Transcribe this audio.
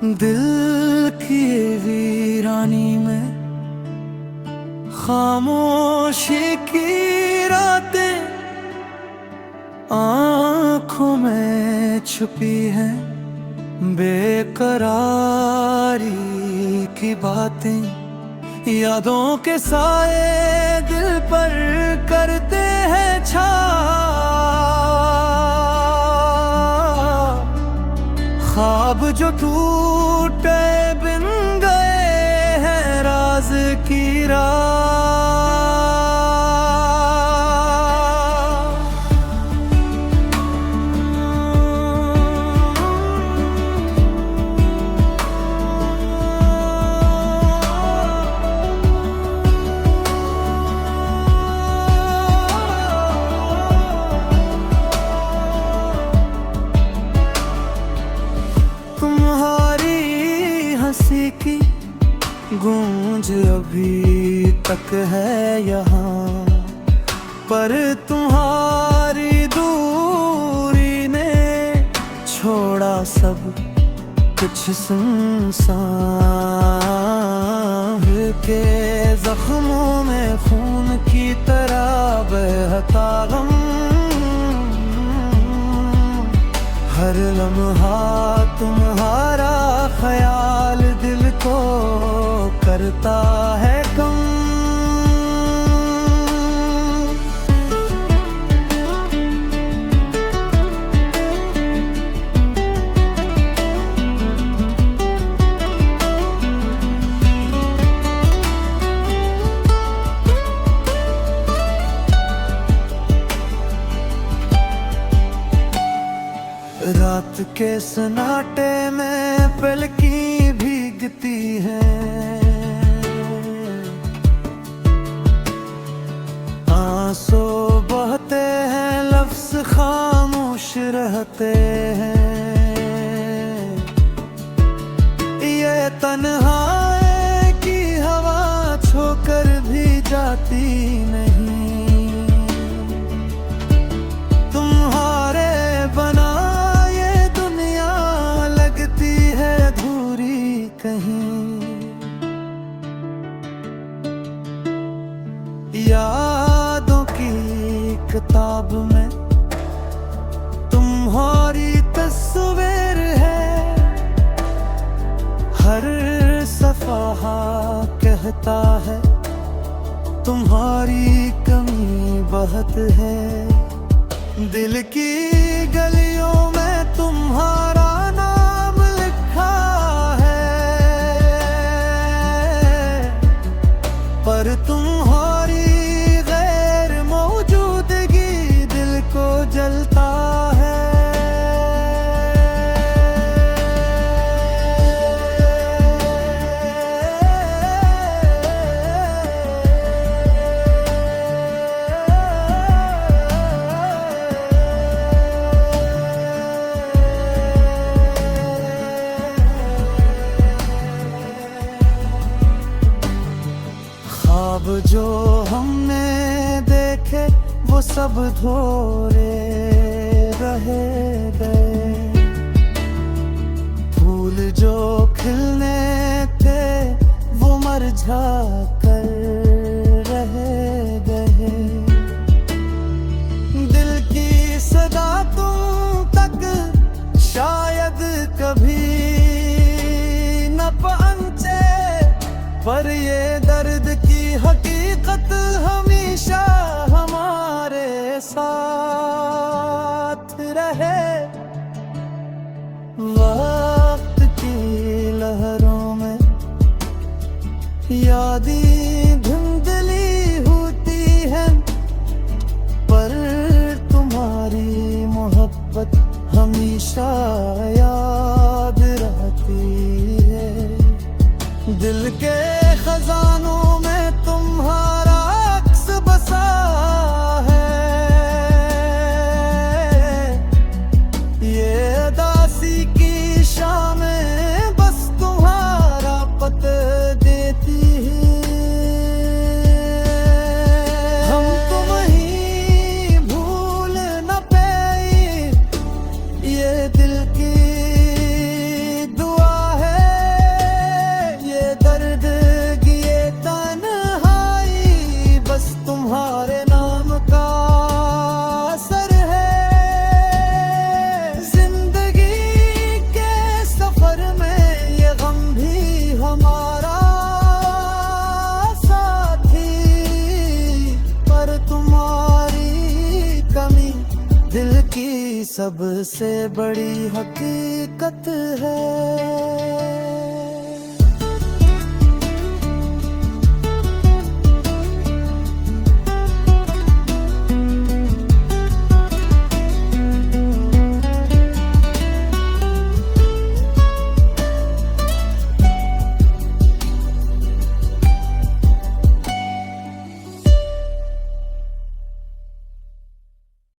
दिल की वीरानी में खामोशी की रातें आँखों में छुपी हैं, बेकरारी की बातें यादों के साए दिल पर करते हैं छा। ख्वाब जो टूटे बिन गए हैं राज की राह। हंसी की गूंज अभी तक है यहाँ, पर तुम्हारी दूरी ने छोड़ा सब कुछ सुनसान के जख्मों में खून की तरह बहता गम। हर लम्हा तुम्हारा ख्याल दिल को करता है कम। रात के सन्नाटे में पलकी भीगती है, आंसू बहते हैं लफ्ज खामोश रहते हैं। ये तन्हाई की हवा छोकर भी जाती नहीं, तुम्हारे बना कहीं। यादों की किताब में तुम्हारी तस्वीर है, हर सफ़हा कहता है तुम्हारी कमी बहुत है। दिल की गलियों में तुम्हारा पर तुम्हारी गैर मौजूदगी दिल को जलता है। ख्वाब जो हमने देखे वो सब धोरे रहे गए, फूल जो खिलने थे वो मुरझा कर रह गए। दिल की सदा तुम तक शायद कभी न पहुंचे, पर ये दर्द की हकीकत हमेशा हमारे साथ रहे। वक्त की लहरों में यादें धुंधली होती हैं, पर तुम्हारी मोहब्बत हमेशा याद रहती है। दिल के खजानों में तुम्हारा अक्स बसा है, ये दासी की शामें बस तुम्हारा पत देती है। हम तुम ही भूल न पाए ये दिल की सबसे बड़ी हकीकत है।